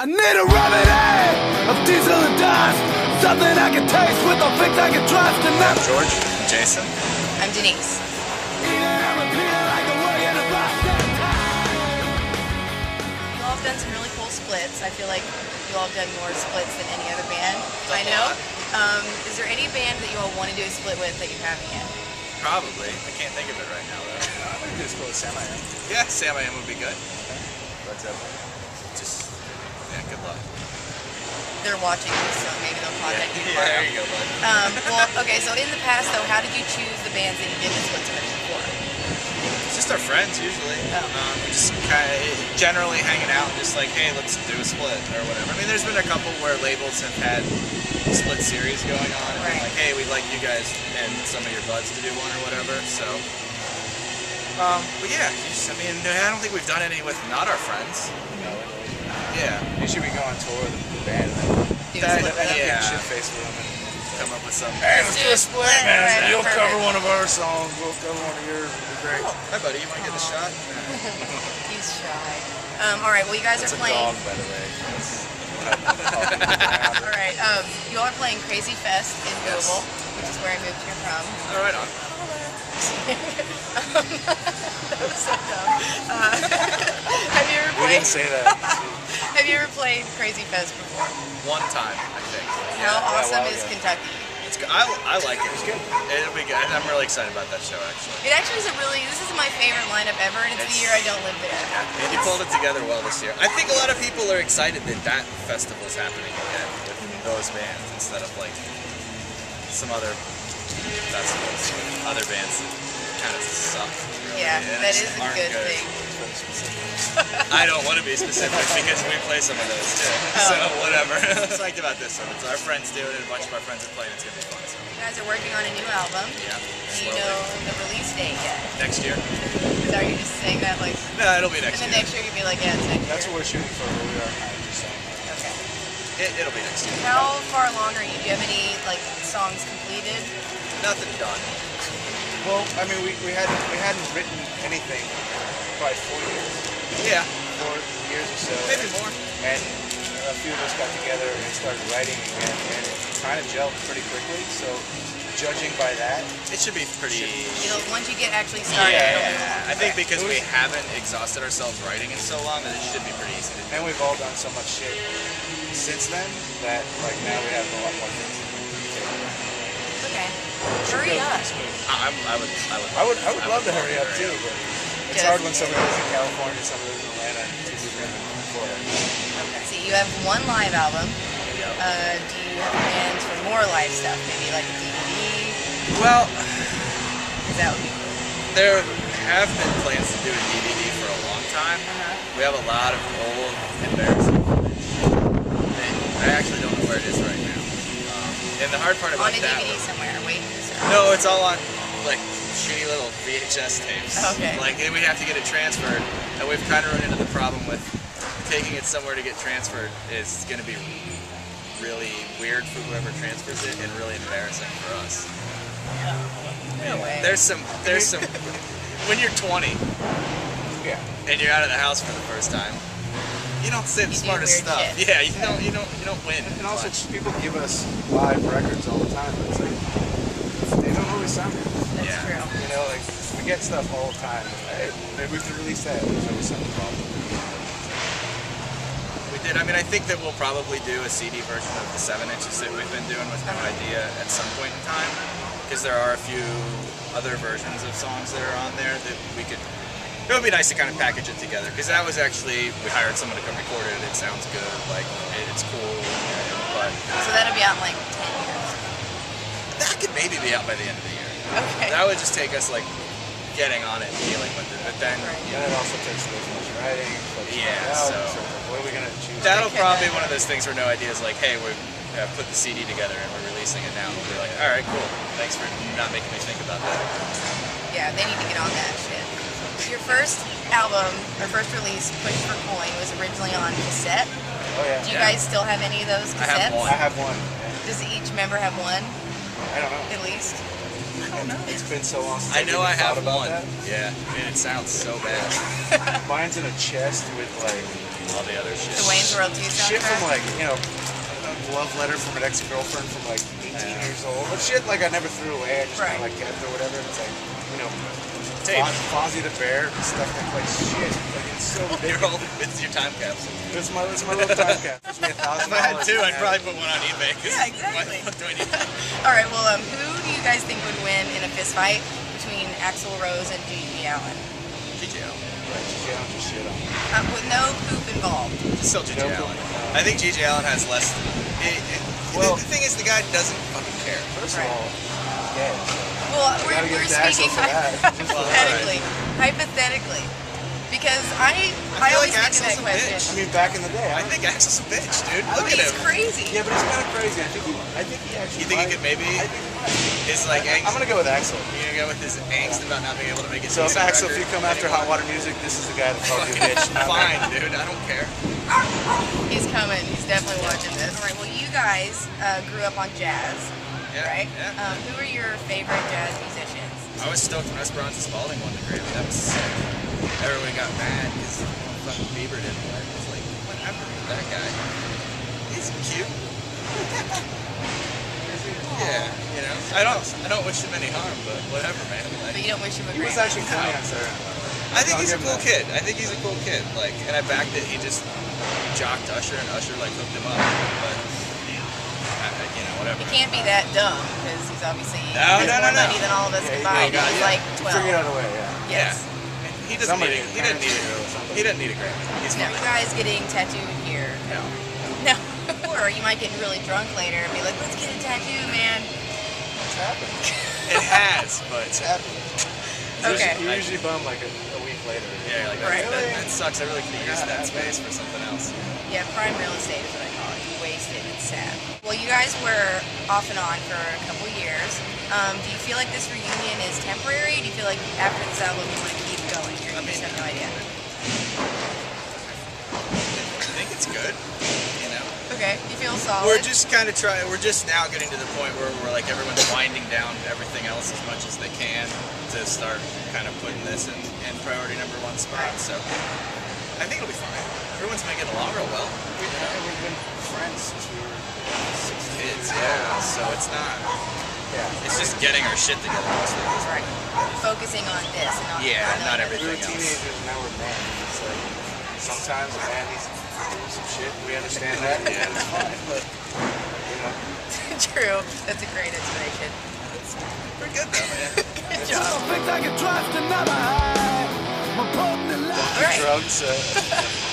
I need a remedy of diesel and dust, something I can taste with a fix I can trust. And I'm George. I'm Jason. I'm Denise. You all have done some really cool splits. I feel like you all have done more splits than any other band I know. Is there any band that you all want to do a split with that you haven't yet? Probably. I can't think of it right now, though. I think it's called Sam I Am. Yeah, Sam I Am would be good. What's up? Just, yeah, good luck. They're watching this, so maybe they'll contact you Yeah, tomorrow. there you go, bud. Well, okay, so in the past, though, how did you choose the bands that you did the splits with before? It's just our friends, usually. Oh. Just kind of generally hanging out and just like, hey, let's do a split or whatever. I mean, there's been a couple where labels have had split series going on and been like, hey, we'd like you guys and some of your buds to do one or whatever, so. But yeah, I mean, I don't think we've done any with not our friends. No, Yeah. usually we go on tour with the band and Do a split with them? yeah. shit face with them and Come up with some. hey, let's do a split, man. Right, You'll perfect. cover one of our songs, we'll cover one of yours. It'll be great. Hi, buddy. You want to get the shot? He's shy. All right, well, you guys That's are a playing. dog, by the way. That's what All right, you all are playing Crazy Fest in Yes. Louisville, which is where I moved here from. All right, on. That was so dumb. Have you ever we played? didn't say that. Have you ever played Crazy Fest before? One time, I think. How a awesome while is ago. Kentucky? It's good. I like it. It's good. It'll be good. I'm really excited about that show, actually. It actually is this is my favorite lineup ever, and it's the year I don't live there. Yeah, Andy pulled it together well this year. I think a lot of people are excited that that festival's happening again with those bands instead of like some other festivals with other bands that kind of suck. Really, Yeah, and that just is a aren't good thing. I don't want to be specific because we play some of those too. So whatever. I'm psyched about this one. It's our friends do it, and a bunch of our friends are playing. It's gonna be fun. So. You guys are working on a new album. Yeah. Do you know the release date yet? Next year? Are you just saying that like? No, it'll be And next then year. next year you'll be like, yeah, it's next That's year. what we're shooting for, but we are kind of just saying that. Okay. It'll be next year. How far along are you? Do you have any like songs completed? Nothing done. Well, I mean, we hadn't written anything in probably 4 years. Yeah. 4 years or so. Maybe more. And a few of us got together and started writing again, and it kind of gelled pretty quickly. So, judging by that, It should be pretty. Once you get actually started. it'll be Yeah, I think because we haven't exhausted ourselves writing in so long that it should be pretty easy to do. and we've all done so much shit since then that like now we have a lot more things to do. Okay. Hurry up. I would love to hurry up too, but it's Just- hard when somebody lives in California, somebody lives in Atlanta, and two people live in Florida. Okay. See, you have one live album. Do you have plans for more live stuff? Maybe like a DVD? Well, Because that would be cool. there have been plans to do a DVD for a long time. We have a lot of old, embarrassing footage. I actually don't know where it is right now. And the hard part On about a that. DVD somewhere. Waiting to serve. No, it's all on like shitty little VHS tapes. Okay. Like we have to get it transferred, and we've kind of run into the problem with taking it somewhere to get transferred is going to be really weird for whoever transfers it and really embarrassing for us. No way. There's some. When you're 20 Yeah. and you're out of the house for the first time, you don't say the You do smartest weird stuff. shit. Yeah, you don't win. And also, much. people give us live records all the time, but it's like they don't always sound good. That's Yeah. true. You know, like we get stuff all the time. Hey, maybe we could release that. There's always something wrong. We did. I mean, I think that we'll probably do a CD version of the 7 inches that we've been doing with No Idea at some point in time, because there are a few other versions of songs that are on there that we could. It would be nice to kind of package it together, because that was actually we hired someone to come record it. It sounds good, like it's cool, but So that'll be out in like 10 years. that could maybe be out by the end of the year. Okay. That would just take us like getting on it and dealing with it, but then. And it also takes so much writing. Yeah, so so- what are we gonna choose? That'll probably be one of those things where No Idea is like, hey, we put the CD together and we're releasing it now. We'll be like, all right, cool. Thanks for not making me think about that. Yeah, they need to get on that shit. Your first album, or first release, Push for Coin, was originally on cassette. Oh yeah. Do you Yeah. guys still have any of those I have cassettes? one. I have one. Yeah. Does each member have one, I don't know. at least? I don't know. It's been so long since I know I even have thought about one. that. Yeah, and it sounds so bad. Mine's in a chest with like all the other shit. The Wayne's World 2 Shit soundtrack? from like, you know, a love letter from an ex-girlfriend from like 18 years old. But shit like I never threw away. I just kind of like kept or whatever. It's like, you know, Fozzie the Bear, stuff that's like shit. Like it's so ridiculous. It's your time capsule. It's my little time cap. It's me $1,000. If I had two, I'd probably put one on eBay. Yeah, exactly. What the fuck do I need that? All right, well, who do you guys think would win in a fist fight between Axl Rose and G.G. Allen? G.G. Allen. G.G. Allen just shit on. With no poop involved. Still G.G. No, Allen. I think G.G. Allen has less. Well, the thing is, the guy doesn't fucking care. First of all, yeah. Well, Gotta we're give it to Axl speaking for that. hypothetically. Hypothetically. Because I feel always like think of that Axl's a question. bitch. I mean, back in the day. I think Axl's a bitch, dude. Look at He's him. crazy. Yeah, but it's kind of crazy. I think he actually. You think he could maybe? I think he might. His like angst. I'm gonna go with Axl. You're gonna go with his angst about not being able to make it. So if Axl, if you come after Hot Water Music, this is the guy that called you a bitch. Fine, dude. I don't care. He's coming. He's definitely watching this. All right. Well, you guys grew up on jazz, Yeah, right? yeah. Who are your favorite jazz musicians? I was stoked when Esperanza Spalding won the Grammy. That was sick. Everyone got mad because fucking Bieber didn't win. It's like, whatever. That guy, he's cute. Yeah, you know. I don't wish him any harm, but whatever, man. Like, But you don't wish him a He was Grammy. actually funny on Saturday. I think he's a I'll give cool him kid. I think he's a cool kid. Like, and I backed it. He just jocked Usher, and Usher like hooked him up. But you know, whatever. He can't be that dumb because he's obviously No, has no, more no, no. money than all of us Yeah, combined. God, He's yeah. like 12. Figured out a way, yeah. Yes. Yeah. He doesn't Somebody- need it. He doesn't need it. He doesn't need a Grammy. He's Now, fine. you guys getting tattooed here? No. No. Or you might get really drunk later and be like, let's get a tattoo, man. It's happened. It has, but It's happened. Okay. You usually bum like a week later. yeah, like Right. that sucks. I really could have used that space for something else. Yeah, prime real estate is what I call it. You wasted. It's sad. Well, you guys were off and on for a couple years. Do you feel like this reunion is temporary? Do you feel like after this album you want to keep going? Or you just have no idea? I think it's good. You know. Okay. You feel solid? We're just kind of trying. We're just now getting to the point where we're like everyone's winding down everything else as much as they can to start kind of putting this in priority number one spot. Right. So I think it'll be fine. Everyone's making along real well. We've been friends since we were 16. Kids, yeah. So it's not. Yeah. It's just getting our shit together mostly. Right. Focusing on this and not Yeah, not other everything. We were teenagers and now we're men. It's like sometimes a man needs to do some shit. We understand that. Yeah. And it's fine, but you know. True. That's a great explanation. Pretty good though, man. Good job. Things I can trust and never hide. My potent and light. All right. Drugs,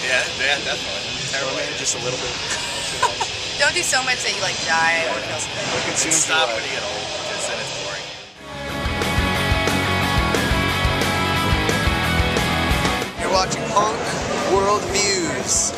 Yeah, definitely. Terrible. just a little bit. Don't do so much that you like die or feel sick. Consume Stop when you get old, because then it's boring. You're watching Punk World Views.